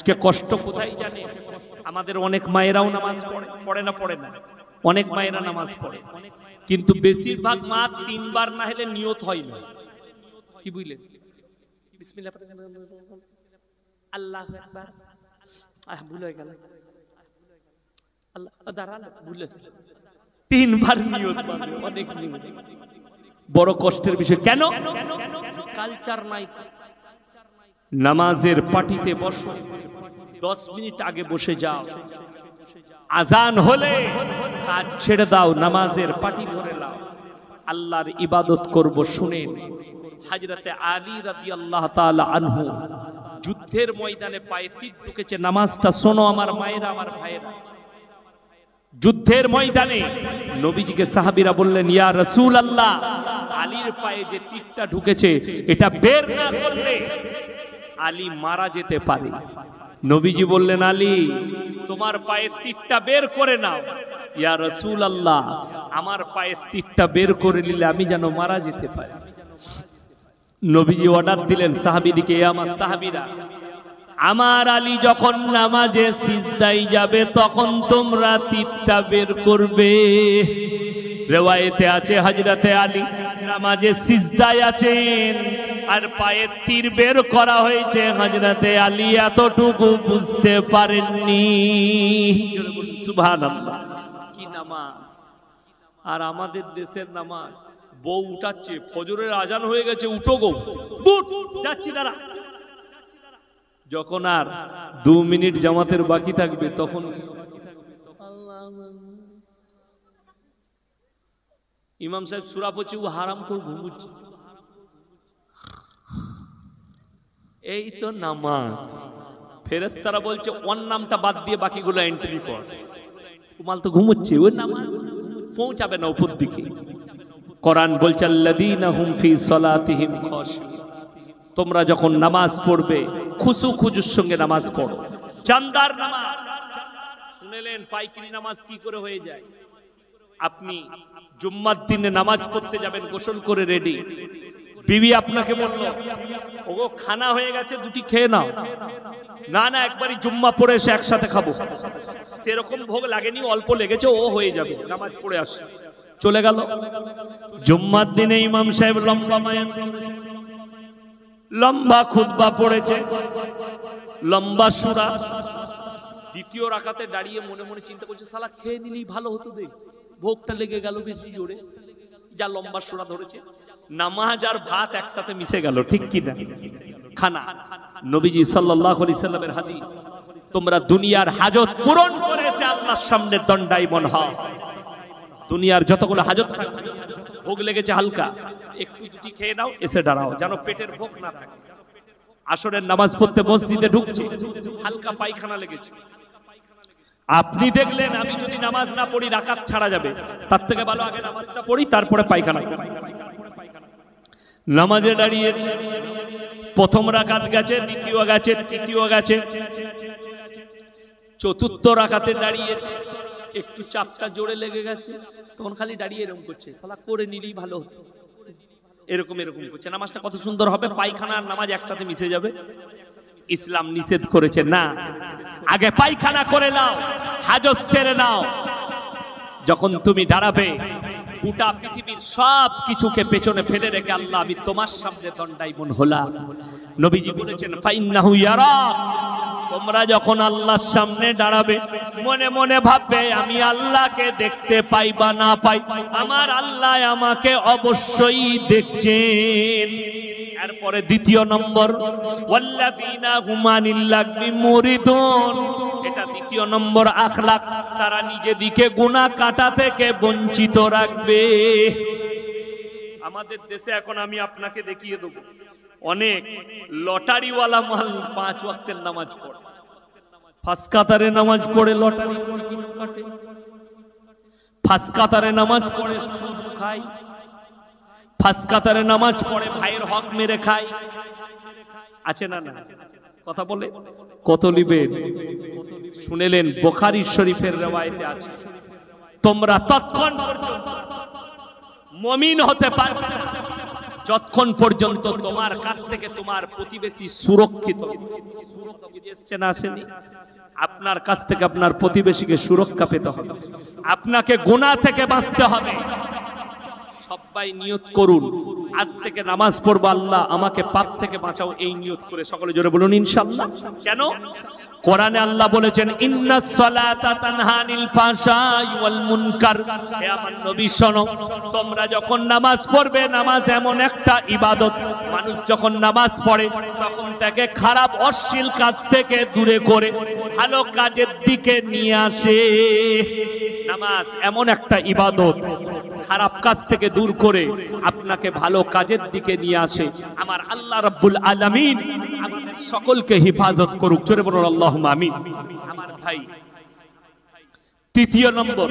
আজকে কষ্ট কোথায় জানে? আমাদের অনেক মায়েরাও নামাজ পড়ে না অনেক মায়েরা নামাজ পড়ে, কিন্তু বেশিরভাগ মা 3 বার না হলে নিয়ত হয় না। কি বুঝলেন? বিসমিল্লাহ আল্লাহু আকবার, ভুল হয়ে গেল, আল্লাহ দাঁড়ান, ভুলে 3 বার নিয়ত মানে অনেক নিয়ত। বড় কষ্টের বিষয়। কেন? কালচার নাই। নামাজের পাটিতে বসো, 10 মিনিট আগে বসে যাও, আজান হলে কাজ ছেড়ে দাও, নামাজের পাটি ধরে নাও, আল্লাহর ইবাদত করব। শুনেন, হযরতে আলী রাদিয়াল্লাহু তাআলা আনহু যুদ্ধের ময়দানে পায়ে তীর ঢুকেছে। নামাজটা শোনো আমার মায়েরা, আমার ভাইয়েরা। যুদ্ধের ময়দানে নবীজিকে সাহাবীরা বললেন, ইয়া রাসূলুল্লাহ, আলীর পায়ে যে তীরটা ঢুকেছে এটা বের না করলে আলী মারা যেতে পারে। নবীজি বললেন, আলী তোমার পায়ের তীরটা বের করে নাও। ইয়া রাসূলুল্লাহ, আমার পায়ের তীরটা বের করে নিলে আমি যেন মারা যেতে পারি। নবীজি অর্ডার দিলেন সাহাবীদিকে, আমার সাহাবীরা, আমার আলী যখন নামাজে সিজদায় যাবে তখন তোমরা তীরটা বের করবে। রিওয়ায়েতে আছে হযরতে আলী নামাজে সিজদায় আছেন আর পায়ের তীর বের করা হয়েছে, হযরতে আলী এতটুকু বুঝতে পারেননি। সুবহানাল্লাহ, কি নামাজ! আর আমাদের দেশের নামাজ, বউ উঠাচ্ছে, ফজরের আজান হয়ে গেছে, উঠো গো, যাচ্ছি দাঁড়া। যখন আর 2 মিনিট জামাতের বাকি থাকবে তখন ইমাম সাহেব সূরা পড়ছে, ও হারাম করে ঘুমুচ্ছে। এই তো নামাজ। ফেরেশতারা বলছে ওর নামটা বাদ দিয়ে বাকিগুলো এন্ট্রি কর। উমাল তো ঘুমুচ্ছে, ওই নামাজ পৌঁছাবে না উপর দিকে। কোরআন বলছে, আল্লাযীনা হুম ফি সালাতিহিম খাশিউন, তোমরা যখন নামাজ পড়বে খুশু খুজুর সঙ্গে নামাজ পড়ো। জানদার নামাজ শুনেলেন, পাইকারি নামাজ কি করে হয়ে যায়? আপনি জুম্মার দিনে নামাজ পড়তে যাবেন, গোসল করে রেডি, বিবি আপনাকে বলল, ওগো খানা হয়ে গেছে, 2টি খেয়ে নাও। না না, একবারই জুম্মা পড়ে এসে একসাথে খাবো। সেরকম ভোগ লাগেনি, অল্প লেগেছে, ও হয়ে যাবে, নামাজ পড়ে আসে, চলে গেল। জুম্মার দিনে ইমাম সাহেব লম্বা খুতবা পড়েছে, লম্বা সূরা। দ্বিতীয় রাকাতে দাঁড়িয়ে মনে মনে চিন্তা করছে, শালা খেয়ে নিলেই ভালো হতো, দেখ ভোগটা লেগে গেল বেশি জোরে, যা লম্বা সূরা ধরেছে। নামাজ আর ভাত একসাথে মিশে গেল, ঠিক কি না? খানা। নবীজি সাল্লাল্লাহু আলাইহি সাল্লামের হাদিস, তোমরা দুনিয়ার হাজত পূরণ করে এসে আল্লাহর সামনে দণ্ডায়মান হও। দুনিয়ার যতগুলো হাজত থাকে, ভোগ লেগেছে হালকা, একটু 2টি খেয়ে নাও, এসে দাঁড়াও, যেন পেটের ভোগ না থাকে। আসরের নামাজ পড়তে মসজিদে ঢুকছে, হালকা পায়খানা লেগেছে, আপনি দেখলেন আমি যদি নামাজ না পড়ি রাকাত ছাড়া যাবে, তার থেকে ভালো আগে নামাজটা পড়ি, তারপরে পায়খানা করি। নামাজে দাঁড়িয়েছে, প্রথম রাকাত গেছে, দ্বিতীয় গেছে, তৃতীয় গেছে, চতুর্থ রাকাতে দাঁড়িয়েছে, একটু চাপটা জোরে লেগে গেছে, তখন খালি দাঁড়িয়ে এরকম করছে, শালা করে নিলেই ভালো হতো, এরকম এরকম করছে। নামাজটা কত সুন্দর হবে, পায়খানা আর নামাজ একসাথে মিশে যাবে। ইসলাম নিষেধ করেছে, না, আগে পায়খানা করে নাও, হাজত সেরে নাও। যখন তুমি দাঁড়াবে, গোটা পৃথিবীর সব কিছুকে পেছনে ফেলে রেখে আল্লাহ, আমি তোমার সামনে দণ্ডায়মান হলাম। নবীজি বলেছেন, ফাইন্নাহু ইয়ারাক, তোমরা যখন আল্লাহর সামনে দাঁড়াবে মনে মনে ভাববে, আমি আল্লাহকে দেখতে পাই বা না পাই, আমার আল্লাহ আমাকে অবশ্যই দেখছেন। এরপরে দ্বিতীয় নম্বর, ওয়াল্লাযীনা হুম আনিল লাগবি মুরিদুন, এটা দ্বিতীয় নম্বর আখলাক, তারা নিজেদিকে গুনাহ কাটা থেকে বঞ্চিত রাখবে। আমাদের দেশে এখন আমি আপনাকে দেখিয়ে দেব, অনেক লটারিওয়ালা মাল 5 ওয়াক্তের নামাজ পড়ে, ফাঁস কাতারে নামাজ পড়ে, লটারি টিকিট কাটে, ফাঁস কাতারে নামাজ পড়ে, সুদ খায়, ফাঁস কাতারে নামাজ পড়ে, ভাইয়ের হক মেরে খায়। আছে না? না কথা বলে কত লিবেন? শুনেলেন বুখারী শরীফের riwayate আছে, তোমরা ততক্ষণ পর্যন্ত মুমিন হতে পারবে না যতক্ষণ পর্যন্ত তোমার কাছ থেকে তোমার প্রতিবেশী সুরক্ষিত এসছে না আসেনি, আপনার কাছ থেকে আপনার প্রতিবেশীকে সুরক্ষা পেতে হবে, আপনাকে গুনাহ থেকে বাঁচতে হবে। সবাই নিয়ত করুন, আজ থেকে নামাজ পড়বো, আল্লাহ আমাকে পাপ থেকে বাঁচাও, এই নিয়ত করে সকলে জোরে বলুন ইনশাআল্লাহ। কেন? কোরআনে আল্লাহ বলেছেন ইন্নাস সালাতা তানহা আনিল ফাহশাই ওয়াল মুনকার। হে আমার নবী শোনো, তোমরা যখন নামাজ পড়বে, নামাজ এমন একটা ইবাদত, মানুষ যখন নামাজ পড়ে তখন তাকে খারাপ অশ্লীল কাজ থেকে দূরে করে ভালো কাজের দিকে নিয়ে আসে। নামাজ এমন একটা ইবাদত, খারাপ কাজ থেকে দূর করে আপনাকে ভালো কাজের দিকে নিয়ে আসে। আমার আল্লাহ রাব্বুল আলামিন আমাদের সকলকে হেফাজত করুক, জোরে বলুন আল্লাহুম্মা আমিন। আমার ভাই, তৃতীয় নম্বর,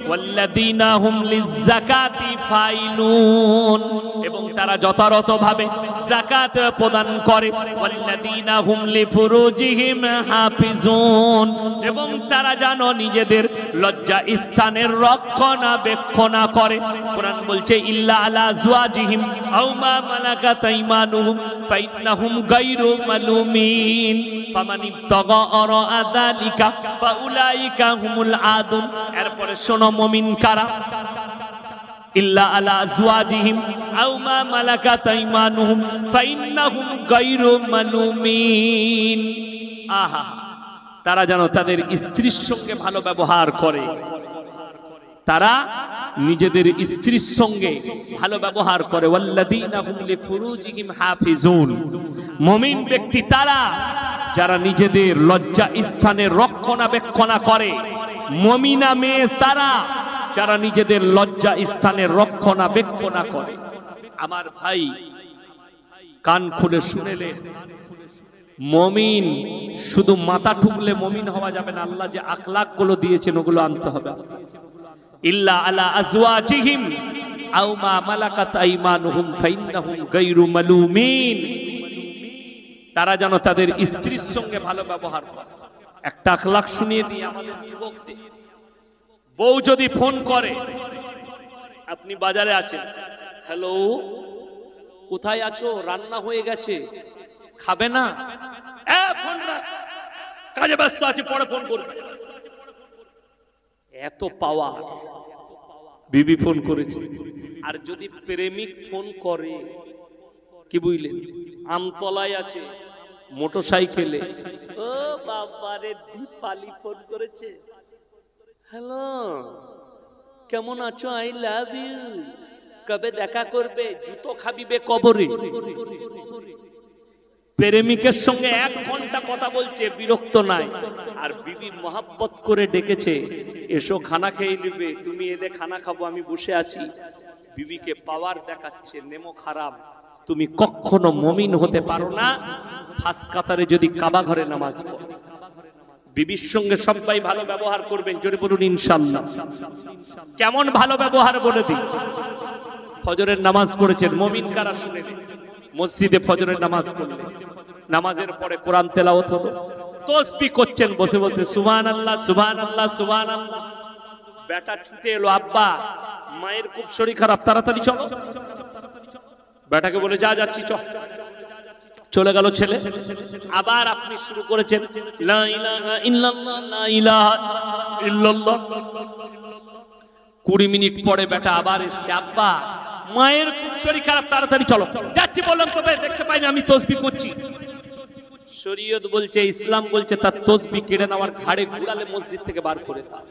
ওয়াল্লাযীনা হুম লিয-যাকাতি ফাইলুন, এবং তারা যথাযথভাবে যাকাত প্রদান করে। ওয়াল্লাযীনা হুম লিফুরুজিহিম হাফিজুন, এবং তারা জানো নিজেদের লজ্জা স্থানের রক্ষণাবেক্ষণ করে। কোরআন বলছে ইল্লা আলা আজওয়াজিহিম আও মা মালাকাত আইমানুহুম ফাইন্নাহুম গায়রু মালুমিন ফামান ইবতাগা আরা যালিকা ফাউলাইকা হুমুল আদুন। এরপরে শোনো মুমিন কারা, ইল্লা আলা আজওয়াজিহিম আও মা মালাকাত আইমানুহুম ফাইন্নাহুম গায়রু মালুমিন। আহা, তারা যেন তাদের স্ত্রীর সঙ্গে ভালো ব্যবহার করে, তারা নিজেদের স্ত্রীর সঙ্গে ভালো ব্যবহার করে। ওয়াল্লাযীনা হুম লিফুরুজিহিম হাফিজুন, মুমিন ব্যক্তি তারা যারা নিজেদের লজ্জা স্থানের রক্ষণাবেক্ষণ করে। মুমিনা মেয়ে তারা যারা নিজেদের লজ্জা স্থানের রক্ষণাবেক্ষণ করে। আমার ভাই, কান খুলে শুনেলে, মুমিন শুধু মাথা ঠুকলে মুমিন হওয়া যাবে না, আল্লাহ যে আখলাক গুলো দিয়েছেন ওগুলো আনতে হবে। ইল্লা আলা আজওয়াজিহিম আও মা মালাকাত আইমানুহুম ফাইন্নাহুম গায়রু মালুমিন, তারা যেন তাদের স্ত্রীর সঙ্গে ভালো ব্যবহার করে। একটা আখলাক শুনিয়ে দিই আমাদের যুবকদের। বউ যদি ফোন করে, আপনি বাজারে আছেন, হ্যালো কোথায় আছো, রান্না হয়ে গেছে, খাবে না, ফোন রাখ, কাজে ব্যস্ত আছে, পরে ফোন করবে। এত পাওয়ার। বিবি ফোন করেছে। আর যদি প্রেমিক ফোন করে, কি বুঝলেন, আমতলায় আছে মোটরসাইকেলে, ও বাবারে দীপালি ফোন করেছে, হ্যালো কেমন আছো, আই লাভ ইউ, কবে দেখা করবে, জুতো খাবিবে কবরে। প্রেমিকের সঙ্গে 1 ঘন্টা কথা বলছে, বিরক্ত নাই। আর বিবি মোহাব্বত করে ডেকেছে, এসো খানা খেয়ে নিবে, তুমি এলে খানা খাবো, আমি বসে আছি। বিবিকে পাওয়ার দেখাচ্ছে, নেমো খারাপ। তুমি কখনো মুমিন হতে পারো না ফাঁস কাতারে যদি কাবা ঘরে নামাজ পড়ো। বিবির সঙ্গে সবাই ভালো ব্যবহার করবেন, জোরে বলুন ইনশাআল্লাহ। কেমন ভালো ব্যবহার বলে দিই। ফজরের নামাজ পড়েছেন, মুমিন কারা শুনে নিন। মসজিদে ফজরের নামাজ পড়লেন, নামাজের পরে কোরআন তেলাওয়াত হলো, তাসবিহ করছেন বসে বসে, সুবহানাল্লাহ সুবহানাল্লাহ সুবহানাল্লাহ। বেটা ছুটে এলো, আব্বা মায়ের খুব শরীর খারাপ, তাড়াতাড়ি চলো। বেটাকে বলে যা যাচ্ছি, চলে গেল ছেলে। আবার আপনি শুরু করেছেন লা ইলাহা ইল্লাল্লাহ লা ইলাহা ইল্লাল্লাহ। 20 মিনিট পরে বেটা আবার এসছে, আব্বা মায়ের খুব শরীর খারাপ, তাড়াতাড়ি চলো। যাচ্ছি বললাম তো, দেখতে পাইনি, আমি তাসবিহ করছি। শরীয়ত বলছে, ইসলাম বলছে, তার তাসবিহ কেড়ে নেওয়ার, ঘাড়ে ঘুরালে মসজিদ থেকে বার করে দাও।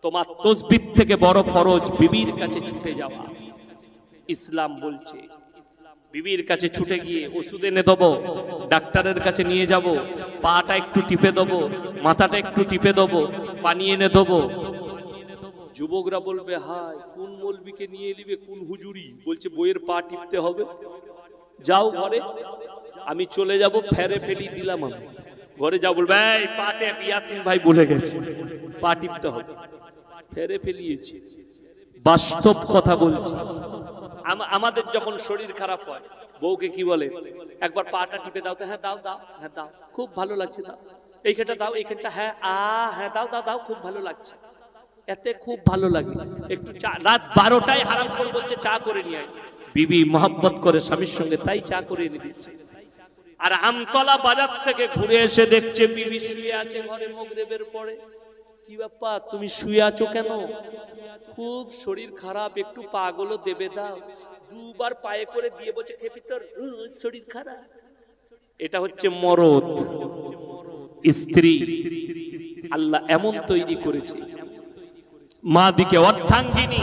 তোমার তাসবিহ থেকে বড় ফরজ বিবির কাছে ছুটে যাওয়া। ইসলাম বলছে বিবির কাছে ছুটে গিয়ে ওষুধ এনে দেবো, ডাক্তারের কাছে নিয়ে যাব, পাটা একটু টিপে দেবো, মাথাটা একটু টিপে দেবো, পানি এনে দেবো। যুবকরা বলবে, হায় কোন মৌলবীকে নিয়ে এলিবে, কোন হুজুরি, বলছে বইয়ের পা টিপতে হবে। যাও ঘরে, আমি চলে যাব, ফেরে ফেলি দিলাম। আমি ঘরে যাও, বলবে এই পা টেপ, ইয়াসিন ভাই বলে গেছে পা টিপতে হবে, ফেরে ফেলিয়েছি। বাস্তব কথা বলছি। আমাদের যখন শরীর খারাপ হয়, বউকে কি বলে, একবার পাটা টিপে দাও তো, হ্যাঁ দাও দাও, হ্যাঁ দাও, খুব ভালো লাগছে, দাও এইখানটা, দাও এইখানটা, হ্যাঁ হ্যাঁ দাও দাও দাও, খুব ভালো লাগছে, এতে খুব ভালো লাগে। একটু চা, রাত 12টায় হারাম করে বলছে চা করে নিয়ে আয়, বিবি মহব্বত করে স্বামীর সঙ্গে, তাই চা করে এনে দিচ্ছে। আর আমতলা বাজার থেকে ঘুরে এসে দেখছে বিবি শুয়ে আছে ঘরে মাগরিবের পরে। কি ব্যাপার, তুমি শুয়ে আছো কেন? খুব শরীর খারাপ, একটু পা গুলো দেবে দাও। দুবার পায়ে করে দিয়ে বলছে খেপি তোর শরীর খারাপ। এটা হচ্ছে মরদ। স্ত্রী আল্লাহ এমন তৈরি করেছে, মা দিকে অর্ধাঙ্গিনী,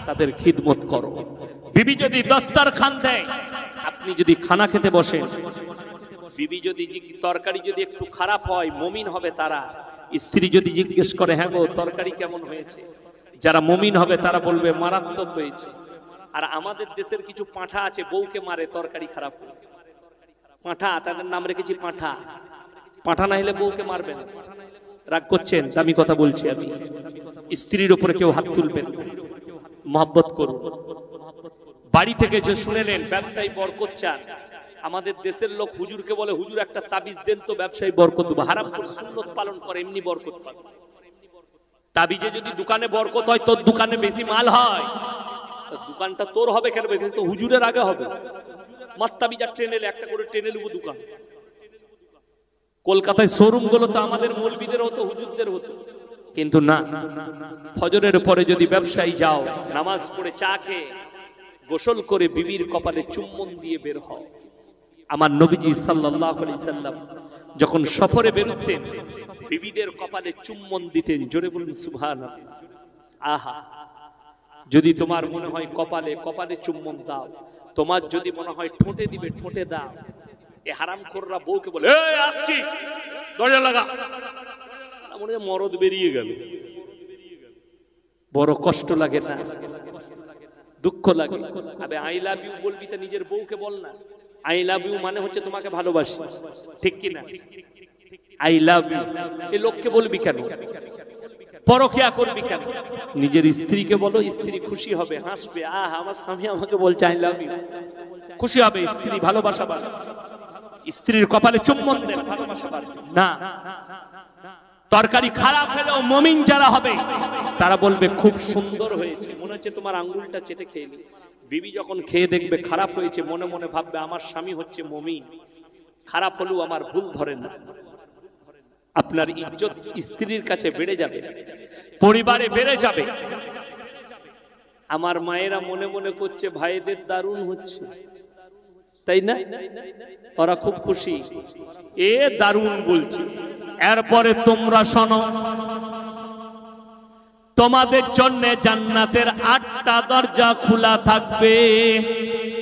তাদের খিদমত করো। বিবি যদি দস্তরখান দেয়, আপনি যদি খানা খেতে বসেন, বিবি যদি তরকারি যদি একটু খারাপ হয়, মুমিন হবে তারা। স্ত্রী যদি জিজ্ঞেস করে হ্যাঁ গো তরকারি কেমন হয়েছে, যারা মুমিন হবে তারা বলবে মারাত্মক হয়েছে। আর আমাদের দেশের কিছু পাঁঠা আছে, বউকে মারে তরকারি খারাপ হলে। পাঁঠা, তাদের নাম রেখেছি পাঁঠা। পাঁঠা না হলে বউকে মারবেন। রাগ করছেন? আমি কথা বলছি, আমি স্ত্রীর উপরে কেউ হাত তুলবেন, মহব্বত করুন। বাড়ি থেকে যে শুনেলেন ব্যবসায়ী বরকত চান, আমাদের দেশের লোক হুজুরকে বলে হুজুর একটা তাবিজ দেন তো ব্যবসায়ী বরকত দেবো। হারাম করে সুন্নত পালন করে, এমনি বরকত পাবে। তাবিজে যদি দোকানে বরকত হয়, তোর দোকানে বেশি মাল হয়, দোকানটা তোর হবে কেন? তো হুজুরের আগে হবে। মার তাবিজ আর টেনে একটা করে টেনে নেবো দোকান। কলকাতায় শোরুম গুলো তো আমাদের মৌলবীদের হতো, হুজুরদের হতো, কিন্তু না। ফজরের পরে যদি ব্যবসায়ী যাও, নামাজ পড়ে চা খেয়ে গোসল করে বিবির কপালে চুম্বন দিয়ে বের হও। আমার নবীজি সাল্লাল্লাহু আলাইহি সাল্লাম যখন সফরে বেরোতেন, বিবিদের কপালে চুম্বন দিতেন। জোরে বলুন সুবহানাল্লাহ। আহা, যদি তোমার মনে হয় কপালে, কপালে চুম্বন দাও। তোমার যদি মনে হয় ঠোঁটে দিবে, ঠোঁটে দাও। এ হারামখোররা বউকে বলে এই আসছি, দরজা লাগা। মনে হয় মরদ বেরিয়ে গেল। বড় কষ্ট লাগে না? দুঃখ লাগে। আবে আই লাভ ইউ বলবি তো নিজের বউকে বল না। আই লাভ ইউ মানে হচ্ছে তোমাকে ভালোবাসি, ঠিক কি না? আই লাভ ইউ এই লোককে বলবি কেন? পরকিয়া করবি কেন? নিজের স্ত্রীকে বলো, স্ত্রী খুশি হবে, হাসবে। আহা, আমার স্বামী আমাকে বলছে আই লাভ ইউ, খুশি হবে স্ত্রী, ভালোবাসা বাড়বে। স্ত্রীর কপালে চুম্বন দেন, ভালোবাসা বাড়বে না। তরকারি খারাপ হলেও মুমিন যারা হবে তারা বলবে খুব সুন্দর হয়েছে, মনে হচ্ছে তোমার আঙ্গুলটা চেটে খেয়ে নি। বিবি যখন খেয়ে দেখবে খারাপ হয়েছে, মনে মনে ভাববে আমার স্বামী হচ্ছে মুমিন, খারাপ হলেও আমার ভুল ধরে না। আপনার ইজ্জত স্ত্রীর কাছে বেড়ে যাবে, পরিবারে বেড়ে যাবে। আমার মায়েরা মনে মনে করছে ভাইদের দারুণ হচ্ছে, তাই না? ওরা খুব খুশি, এ দারুণ বলছে। এরপরে তোমরা শোনো, তোমাদের জন্য জান্নাতের 8টা দরজা খোলা থাকবে।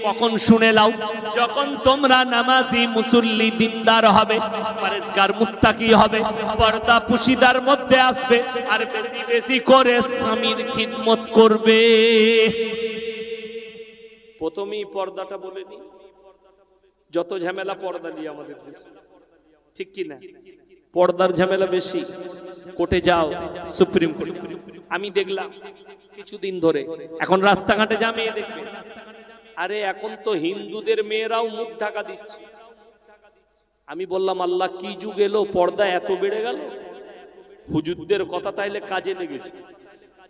কখন শুনে লাও? যখন তোমরা নামাজি, মুসল্লি, দিনদার হবে, পরেজগার, মুত্তাকি হবে, পর্দা পুশিদার মধ্যে আসবে, আর বেশি বেশি করে স্বামীর খিদমত করবে। প্রথমেই পর্দাটা বলে নি, যত ঝামেলা পর্দা নিয়ে আমাদের দেশে, ঠিক কি না? পর্দার ঝামেলা বেশি। কোর্টে যাও, সুপ্রিম কোর্ট। আমি দেখলাম কিছুদিন ধরে, এখন রাস্তাঘাটে যা মেয়ে দেখবে, আরে এখন তো হিন্দুদের মেয়েরাও মুখ ঢাকা দিচ্ছে। আমি বললাম আল্লাহ কি যুগ এলো, পর্দা এত বেড়ে গেল। হুজুরদের কথা তাইলে কাজে লেগেছে।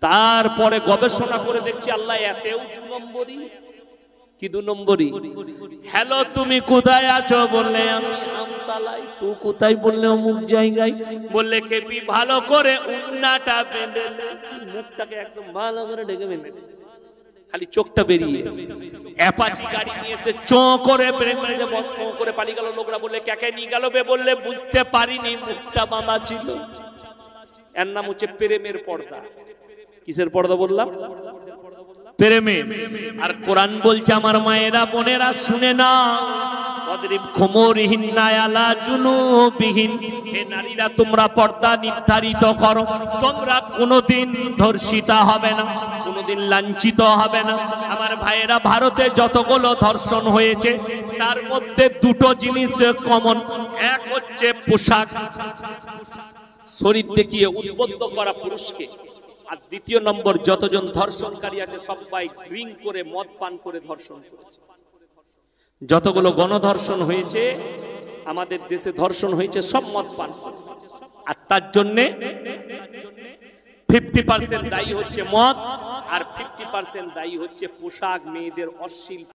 তারপরে গবেষণা করে দেখছি আল্লাহ এতেও 2 নম্বরই। কি 2 নম্বরই? হ্যালো তুমি কোথায় আছো? বললে আমি আমতলায়। তুই কোথায়? বললে অমুক জায়গায়। বললে কেপি ভালো করে উন্নাটা বেঁধে, মুখটাকে একদম ভালো করে ঢেকে বেঁধে, খালি চোখটা বেরিয়ে। অ্যাপাচি গাড়ি নিয়ে এসে চোঁ করে ব্রেক মেরে যে বস পো করে পালিয়ে গেল। লোকরা বললে কাকে নিয়ে গেল বে? বললে বুঝতে পারিনি, মুখটা বাঁধা ছিল। এর নাম হচ্ছে প্রেমের পর্দা। কিসের পর্দা বললাম? প্রেমের। আর কোরআন বলছে আমার মায়েরা, বোনেরা শুনে না, ওয়াদরিব খুমুরিহিন্না আলা জুনুবিহিন। হে নারীরা, তোমরা পর্দা নির্ধারিত করো। তোমরা কোনোদিন ধর্ষিতা হবে না, কোনোদিন লাঞ্ছিত হবে না। আমার ভাইয়েরা, ভারতে যতগুলো ধর্ষণ হয়েছে তার মধ্যে 2টো জিনিস কমন। এক হচ্ছে পোশাক, শরীর দেখিয়ে উদ্বুদ্ধ করা পুরুষকে। আর 2য় নম্বর, যতজন ধর্ষণকারী আছে সবাই ড্রিঙ্ক করে, মদ পান করে ধর্ষণ করেছে। যতগুলো গণধর্ষণ হয়েছে আমাদের দেশে, ধর্ষণ হয়েছে সব মদ পান। আর তার জন্যে 50% দায়ী হচ্ছে মদ, আর 50% দায়ী হচ্ছে পোশাক, মেয়েদের অশ্লীল